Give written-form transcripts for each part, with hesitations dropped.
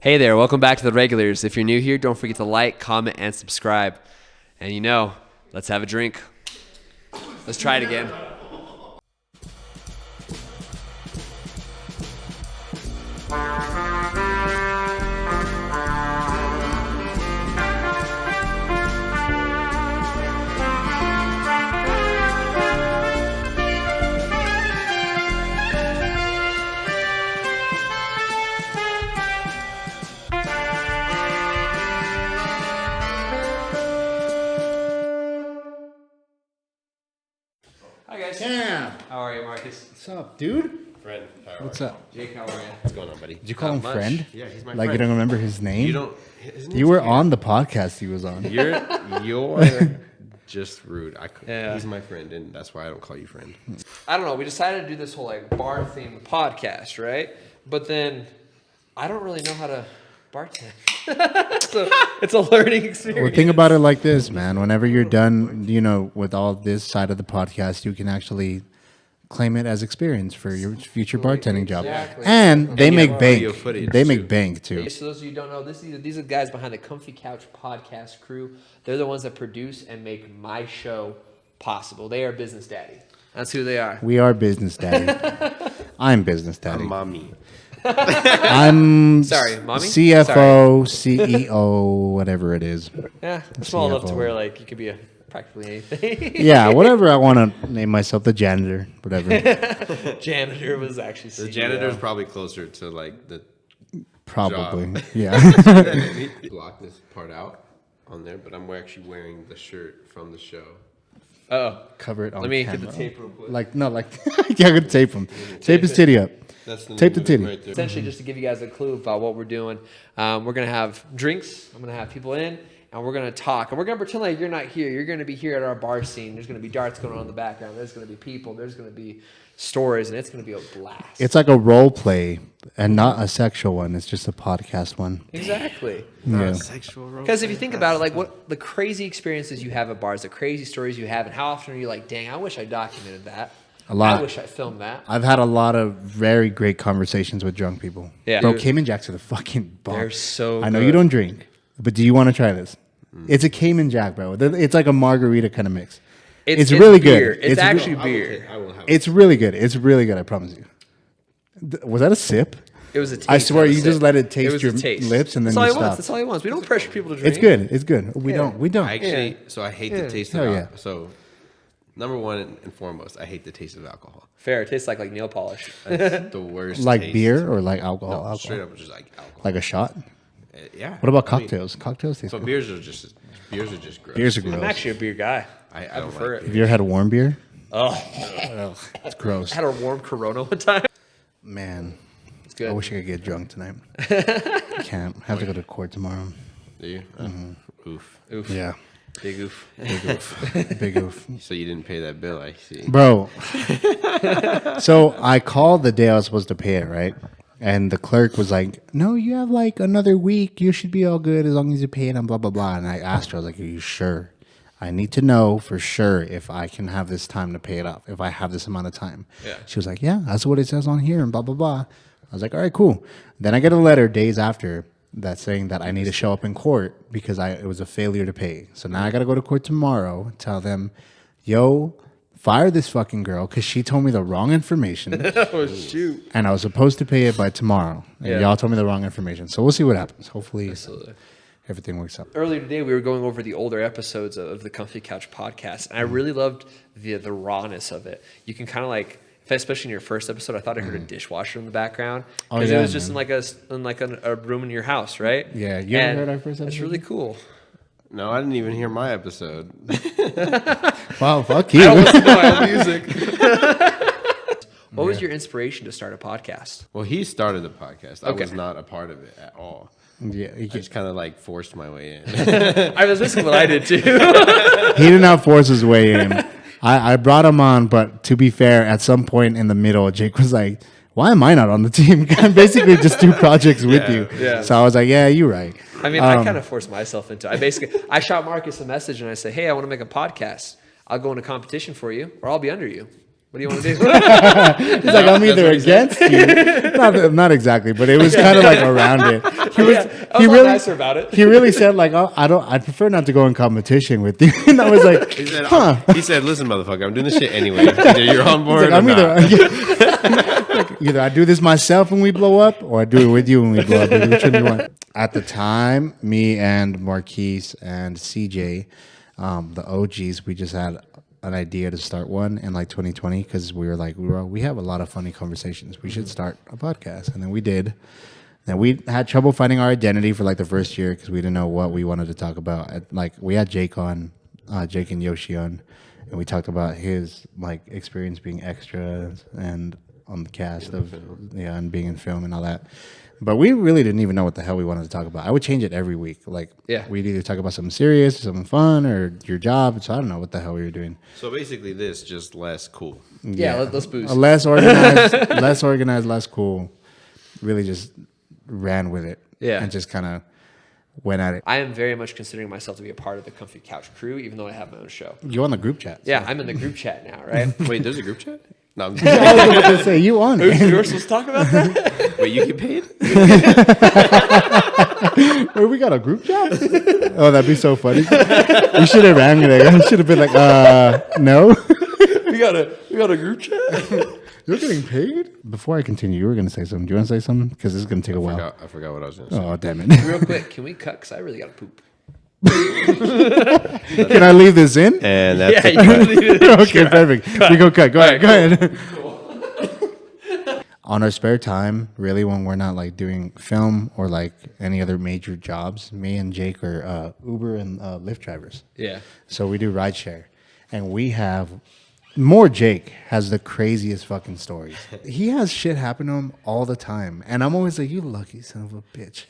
Hey there, welcome back to The Regulars. If you're new here, don't forget to like, comment, and subscribe. And let's have a drink. Let's try it again. Hi guys. Damn. How are you, Marcus? What's up, dude? Friend. What's up? Jake, how are you? What's going on, buddy? Did you call him much. friend? Yeah, he's my Like friend. you don't remember his name? You don't. You were on the podcast he was on. You're just rude. Yeah. He's my friend, and that's why I don't call you friend. I don't know. We decided to do this whole bar themed podcast, right? But then I don't really know how to bartend. So it's a learning experience. Well, think about it like this, man. Whenever you're done, with all this side of the podcast, you can actually claim it as experience for your future bartending job. Exactly. And they you make have bank. video footage, They too. make bank too. So those of you who don't know, these are the guys behind the Comfy Couch podcast crew. They're the ones that produce and make my show possible. They are Business Daddy. That's who they are. We are business daddy. I'm business daddy. Mommy. I'm Sorry, mommy? CFO, CEO, whatever it is. Yeah, small enough to CFO. where you could be practically anything. Yeah, whatever I want to name myself, the janitor, whatever. Janitor was actually The CEO. janitor's probably closer to the Probably, job. yeah. Block this part out on there, but I'm actually wearing the shirt from the show. Oh, Cover it on let me camera. get the tape real quick. Yeah, I could tape him. Tape his titty up. That's the Tape name the of it titty. right there. Essentially, just to give you guys a clue about what we're doing, we're going to have drinks. I'm going to have people in, and we're going to talk. And we're going to pretend like you're not here. You're going to be here at our bar scene. There's going to be darts going on in the background. There's going to be people. There's going to be stories, and it's going to be a blast. It's like a role play and not a sexual one. It's just a podcast one. Exactly. Not Yeah. a sexual role. Because if you think about it, what the crazy experiences you have at bars, the crazy stories you have, and how often are you like, dang, I wish I documented that. A lot. I wish I filmed that. I've had a lot of very great conversations with drunk people. Yeah. Bro, Dude. Cayman Jacks are the fucking bomb. They're so I know good. you don't drink, but do you want to try this? It's a Cayman Jack, bro. It's like a margarita kind of mix. It's really beer. good. It's actually I will beer. I will have It's really good. It's really good, I promise you. Was that a sip? It was a taste. I swear, not a you just sip. let it taste was your a taste. lips and then That's all you he wants. stop. That's all he wants. We don't pressure people to drink. It's good. It's good. We Yeah. don't. We don't. I actually, so I hate the taste of Hell alcohol. yeah. So, number one and foremost, I hate the taste of alcohol. Fair. It tastes like nail polish. That's the worst. Like taste. beer or like alcohol? No, alcohol? straight up, just like alcohol. Like a shot? Yeah. What about I mean, cocktails? Cocktails taste So good. beers are just gross. Beers are I'm gross. actually a beer guy. I I don't prefer like it. Have you ever had a warm beer? Oh, It's gross. I had a warm Corona one time. Man, It's good. I wish I could get drunk tonight. Can't. I have to go to court tomorrow. Do you? Oof. Oof. Yeah. Big oof. Big oof. Big oof. So you didn't pay that bill, I see. Bro. So I called the day I was supposed to pay it, right? And the clerk was like, no, you have like another week. You should be all good as long as you pay it and blah, blah, blah. And I asked her, I was like, are you sure? I need to know for sure if I can have this time to pay it off, if I have this amount of time. Yeah. She was like, yeah, that's what it says on here and blah, blah, blah. I was like, all right, cool. Then I get a letter days after that's saying that I need to show up in court because it was a failure to pay. So now I got to go to court tomorrow, tell them, yo, fire this fucking girl because she told me the wrong information. Oh shoot. And I was supposed to pay it by tomorrow. And Yeah. y'all told me the wrong information. So we'll see what happens. Hopefully Absolutely. everything works out. Earlier today, we were going over the older episodes of the Comfy Couch podcast, and I really loved the rawness of it. You can kind of especially in your first episode, I thought I heard a dishwasher in the background Oh, because yeah, it was just man. in a room in your house, right? Yeah, you ever heard our first It's episode? really cool. No, I didn't even hear my episode. Wow, fuck I you. don't listen to my own music. What was your inspiration to start a podcast? Well, he started the podcast. I Okay. was not a part of it at all. Yeah, I just kind of forced my way in. I was listening to what I did too. he did not force his way in. I brought him on, but to be fair, at some point in the middle, Jake was like, why am I not on the team? Basically just do projects with you. yeah. So I was like, yeah, you're right. I mean, I kind of forced myself into it. I shot Marcus a message and I say, hey, I want to make a podcast. I'll go into competition for you or I'll be under you. What do you want to do? He's like, I'm either against you. Not exactly, but it was kind of like around it. He was, I was a lot nicer about it. He really said like, oh, I prefer not to go in competition with you. And I was like, He said, listen, motherfucker, I'm doing this shit anyway. Either you're on board like, or not. Either I do this myself when we blow up, or I do it with you when we blow up. Which one do you want? At the time, me and Marquise and CJ, the OGs, we just had an idea to start one in like 2020 because we were like, we have a lot of funny conversations. We should start a podcast, and then we did. And we had trouble finding our identity for like the first year because we didn't know what we wanted to talk about. Like we had Jake on, Jake and Yoshi on, and we talked about his like experience being extra and on the cast of and being in film and all that. But we really didn't even know what the hell we wanted to talk about. I would change it every week. Like we'd either talk about something serious, something fun, or your job. So I don't know what the hell we were doing. So basically, this just less cool. Yeah, let's boost. Less organized, less cool. Really just ran with it. Yeah. And just kind of went at it. I am very much considering myself to be a part of the Comfy Couch crew, even though I have my own show. You on the group chat? Yeah, I'm in the group chat now, right? Wait, there's a group chat? No, I'm I was about to say, you on it. You were supposed to talk about that? Wait, you get paid? Wait, we got a group chat? Oh, that'd be so funny. We should have rang it. I should have been like, no. we got a group chat? You're getting paid? Before I continue, you were going to say something. Do you want to say something? Because this is going to take a while. I forgot what I was going to say. Oh, damn it. Real quick, can we cut? Because I really got to poop. Can I leave this in? And that's Yeah, you can leave it. Okay, perfect. We go cut. Go ahead. Go ahead. On our spare time, really, when we're not like doing film or like any other major jobs, me and Jake are Uber and Lyft drivers. Yeah. So we do rideshare, and we have more. Jake has the craziest fucking stories. He has shit happen to him all the time, and I'm always like, "You lucky son of a bitch."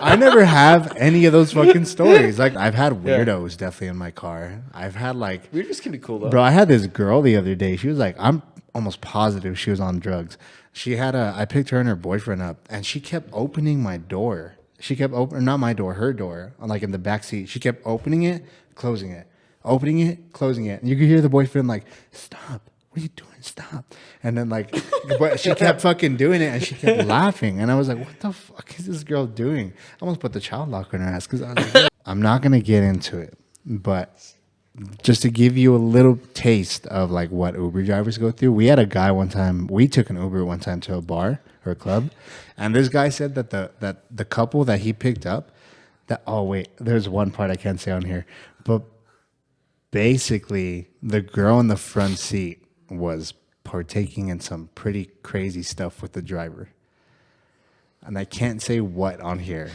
I never have any of those fucking stories. Like I've had weirdos definitely in my car. I've had like Weirdness can be cool, though. bro. I had this girl the other day. She was like, I'm almost positive she was on drugs. She had I picked her and her boyfriend up, and she kept opening my door. She kept not my door, her door, like in the back seat. She kept opening it, closing it, opening it, closing it. And you could hear the boyfriend like, "Stop! What are you doing? Stop!" And then like, but she kept fucking doing it, and she kept laughing. And I was like, "What the fuck is this girl doing?" I almost put the child lock on her ass because I was like, "I'm not gonna get into it, but." Just to give you a little taste of like what Uber drivers go through, we had a guy one time. We took an Uber one time to a bar or a club, and this guy said that the couple that he picked up, there's one part I can't say on here, but basically the girl in the front seat was partaking in some pretty crazy stuff with the driver. And I can't say what on here,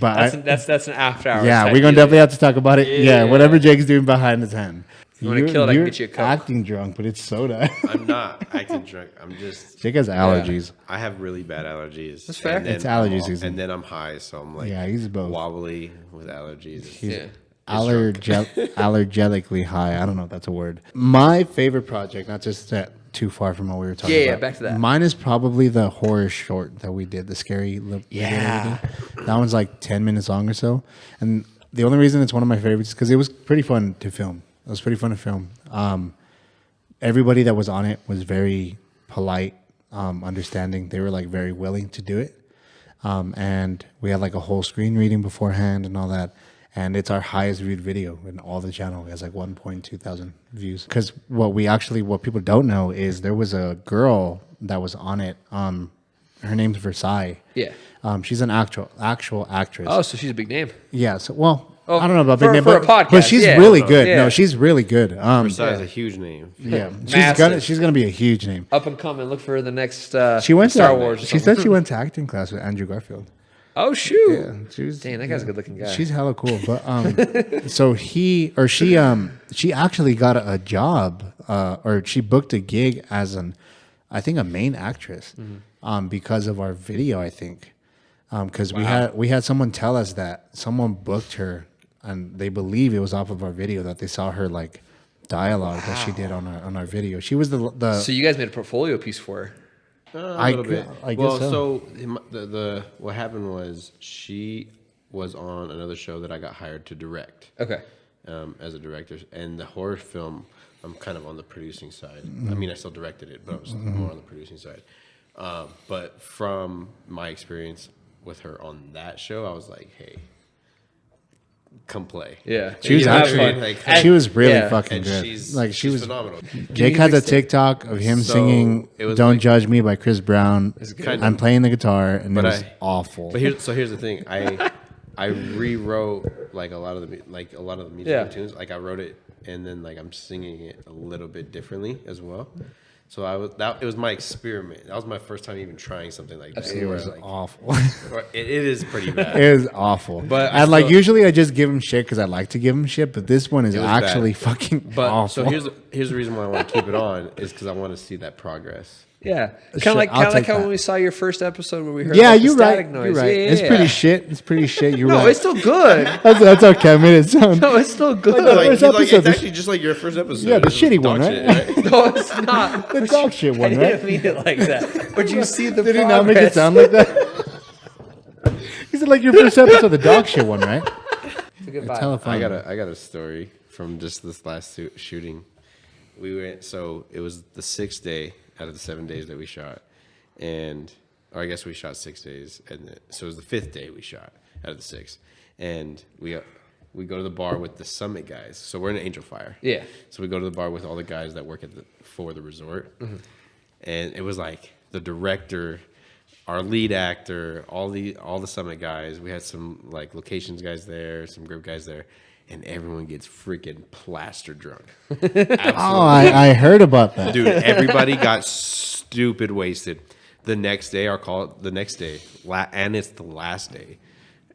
but That's an after hour. yeah, we're gonna definitely have to talk about it. Yeah, whatever Jake's doing behind his hand. You want to kill it? I can get you a You're Coke. acting drunk, but it's soda. I'm not acting drunk. I'm just. Jake has allergies. I have really bad allergies. That's fair. And then- It's allergy season. And then I'm high, so I'm like Yeah, he's both. wobbly with allergies. Yeah. Allergetically high. I don't know if that's a word. My favorite project, not just that too far from what we were talking about. Yeah, back to that. Mine is probably the horror short that we did, the scary video Yeah. that we did. That one's like 10 minutes long or so. And the only reason it's one of my favorites is because it was pretty fun to film. It was pretty fun to film. Everybody that was on it was very polite, understanding. They were like very willing to do it. And we had like a whole screen reading beforehand and all that. And it's our highest viewed video in all the channel. It has like 1.2 thousand views. Because what people don't know is there was a girl that was on it. Her name's Versailles. Yeah. She's an actual actress. Oh, so she's a big name. Yeah. So, well, Oh, I don't know about big name, for a but podcast, she's yeah. really good. Yeah. No, she's really good. Besides a huge name. Yeah, Massive. she's gonna be a huge name. Up and coming. Look for the next She went Star to, Wars. Or She something. said she went to acting class with Andrew Garfield. Oh shoot! Yeah, she was, Dang, that guy's a good-looking guy. She's hella cool. But so she actually got a job, or she booked a gig as I think a main actress, because of our video. I think, because we had someone tell us that someone booked her, and they believe it was off of our video that they saw her like dialogue that she did on our video. She was the. So you guys made a portfolio piece for her. A little bit. I guess well, so. the what happened was she was on another show that I got hired to direct. Okay. As a director, and the horror film I'm kind of on the producing side. I mean, I still directed it, but I was more on the producing side. But from my experience with her on that show, I was like, hey, come play. Yeah. She was You have actually, fun. Like, she was really Yeah. fucking and good. she's Like she was phenomenal. Jake has a TikTok of him So, singing it was "Don't like- Judge Me" by Chris Brown. Kind I'm of. playing the guitar, and But it was I- awful. But here's the thing. I rewrote like a lot of the musical Yeah. tunes. Like I wrote it and then like I'm singing it a little bit differently as well. So it was my experiment. That was my first time even trying something like that. It where, was like, awful. it is pretty bad. It was awful. But I and like still- usually I just give him shit because I like to give him shit, but this one is was actually bad. fucking But awful. so here's the reason why I want to keep it on is because I want to see that progress. Yeah, kind Sure, of like I'll take how that. when we saw your first episode where we heard yeah, about the you're right. static noise. You're right. Yeah, It's yeah, pretty yeah. shit. It's pretty shit. You're No, right. it's still good. That's okay. I made it sound. No, it's still good. the first episode, it's the- actually just like your first episode. Yeah, the It's shitty dog one, shit, right? No, it's not. The dog shit I one, didn't right? mean it like that. But you see the Did he progress. not make it sound like that? He said like your first episode, the dog shit one, right? It's a good vibe. Telephone. I got a story from just this last shooting. We went, so it was the 6th day out of the 7 days that we shot, or I guess we shot 6 days, so it was the 5th day we shot out of the 6, and we go to the bar with the Summit guys. So we're in Angel Fire. Yeah. So we go to the bar with all the guys that work for the resort, and it was like the director, our lead actor, all the Summit guys. We had some like locations guys there, some group guys there, and everyone gets freaking plaster drunk. Oh, I heard about that. Dude, everybody got stupid wasted. The next day, and it's the last day,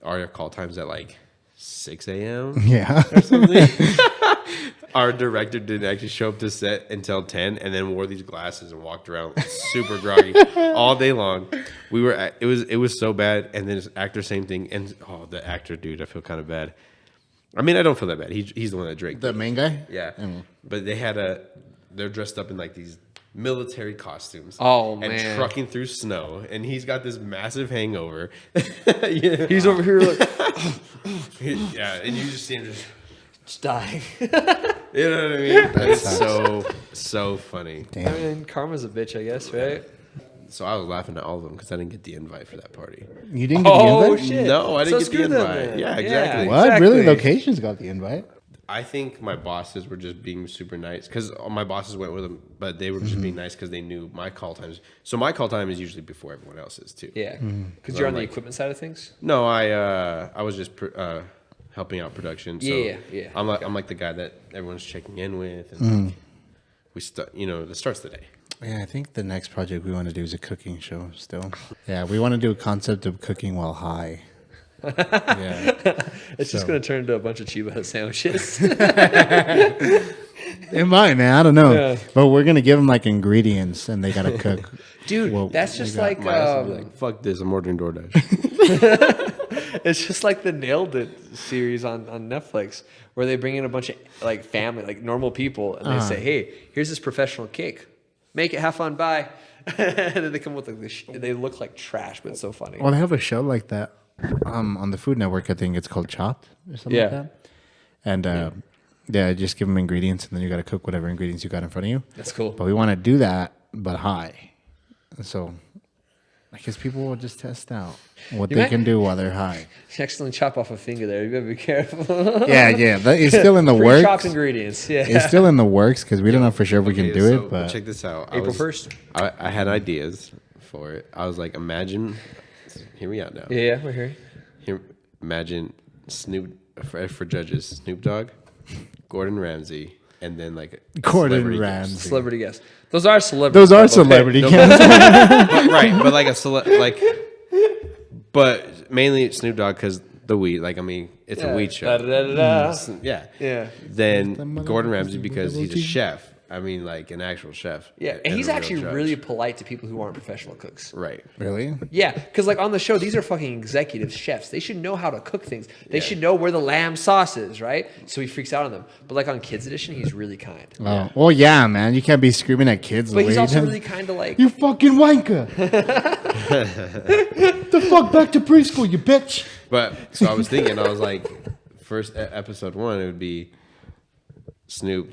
our call time's at like 6 a.m. Yeah. Our director didn't actually show up to set until 10, and then wore these glasses and walked around super groggy all day long. It was so bad. And then his actor, same thing. And the actor, dude, I feel kind of bad. I mean, I don't feel that bad. He's the one that drank. The main guy? Yeah, but they're dressed up in like these military costumes. Oh, and man. trucking through snow, and he's got this massive hangover. He's over here like Yeah, and you just see him just dying. you know what I mean? It's so funny. I mean, karma's a bitch, I guess, right? So I was laughing at all of them because I didn't get the invite for that party. You didn't get the Oh invite? shit! No, I didn't So get the screw them invite. then. Yeah, exactly. What? Really? exactly. Locations got the invite? I think my bosses were just being super nice because my bosses went with them, but they were just being nice because they knew my call times. So my call time is usually before everyone else's too. Yeah, because So you're I'm on the like- equipment side of things. No, I was just helping out production. So Yeah. I'm like the guy that everyone's checking in with, and we start. That starts the day. Yeah, I think the next project we want to do is a cooking show still. Yeah, we want to do a concept of cooking while high. Yeah. It's just gonna turn into a bunch of Chiba sandwiches. It might, man. I don't know. Yeah. But we're going to give them like ingredients and they got to cook. Dude, Well, that's just we got- like My ass would be like, fuck this, I'm ordering DoorDash. it's just like the Nailed It series on Netflix where they bring in a bunch of like family, like normal people, and they say, "Hey, here's this professional cake. Make it, have fun, bye." And then they come with like this. They look like trash, but it's so funny. Well, they have a show like that on the Food Network. I think it's called Chopped or something like Yeah. that. And yeah, just give them ingredients and then you got to cook whatever ingredients you got in front of you. That's cool. But we want to do that, but high. So I guess people will just test out what You they might- can do while they're high. You accidentally chop off a finger there. You better be careful. Yeah. That is still in the Pre-chopped works. ingredients. Yeah. It's still in the works because we don't know for sure if we can Okay, do so it. But check this out. April 1st. I had ideas for it. I was like, imagine. Hear me out now. Yeah, we're here. Imagine Snoop for judges. Snoop Dogg, Gordon Ramsay, and then like a Gordon celebrity guest. Ramsay. Celebrity guests. Those are celebrities. Those are by the way. celebrity No, guests. but, right, but like but mainly Snoop Dogg because the weed. Like I mean, it's a weed show. Da-da-da-da-da. Yeah. Yeah. Then Gordon Ramsay because he's a chef. I mean, like an actual chef. Yeah, and a he's real actually judge. really polite to people who aren't professional cooks. right. Really? Yeah, because like on the show, these are fucking executive chefs. They should know how to cook things. They should know where the lamb sauce is, right? So he freaks out on them. But like on Kids Edition, he's really kind. Oh, well, yeah, man. You can't be screaming at kids. But he's the way also he really does. kind to like. You fucking wanker. The fuck back to preschool, you bitch. But so I was thinking, I was like, first episode 1, it would be Snoop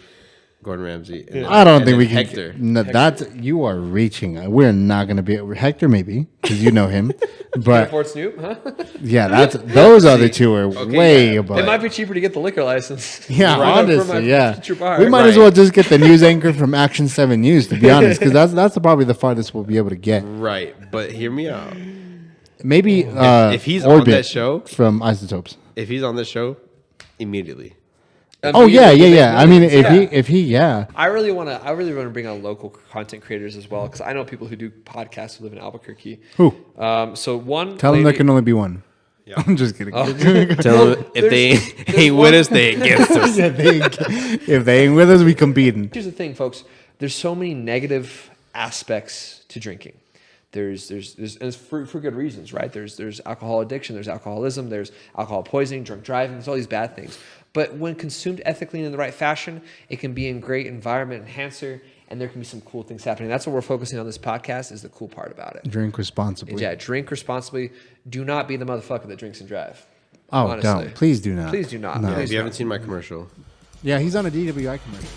Gordon Ramsay. And then, I don't and think then we can. Hector. No, that's you are reaching. We're not going to be Hector, maybe because you know him, but Fort Snoop, huh? yeah, that's those other two are way yeah. above. It might be cheaper to get the liquor license. Yeah, Right up from my honestly, yeah. future bar. We might as Right. well just get the news anchor from Action 7 News, to be honest, because that's probably the farthest we'll be able to get. Right, but hear me out. Maybe If he's on Orbit that show, from Isotopes. if he's on the show, immediately. Oh yeah, yeah, Immediately yeah. make I mean, millions. if he, yeah. I really want to bring on local content creators as well because I know people who do podcasts who live in Albuquerque. Who? So one, Tell them there lady- can only be one. I'm just kidding. Tell them if they ain't with us, they against us. Yeah, if they ain't with us, we competing. Here's the thing, folks. There's so many negative aspects to drinking. There's and it's for good reasons, right? There's alcohol addiction, there's alcoholism, there's alcohol poisoning, drunk driving, there's all these bad things. But when consumed ethically and in the right fashion, it can be a great environment enhancer, and there can be some cool things happening. That's what we're focusing on this podcast is the cool part about it. Drink responsibly. Yeah, drink responsibly. Do not be the motherfucker that drinks and drive. Oh, honestly. don't. Please do not. Please do not. No. Please If you do haven't seen my commercial, Yeah, he's on a DWI commercial.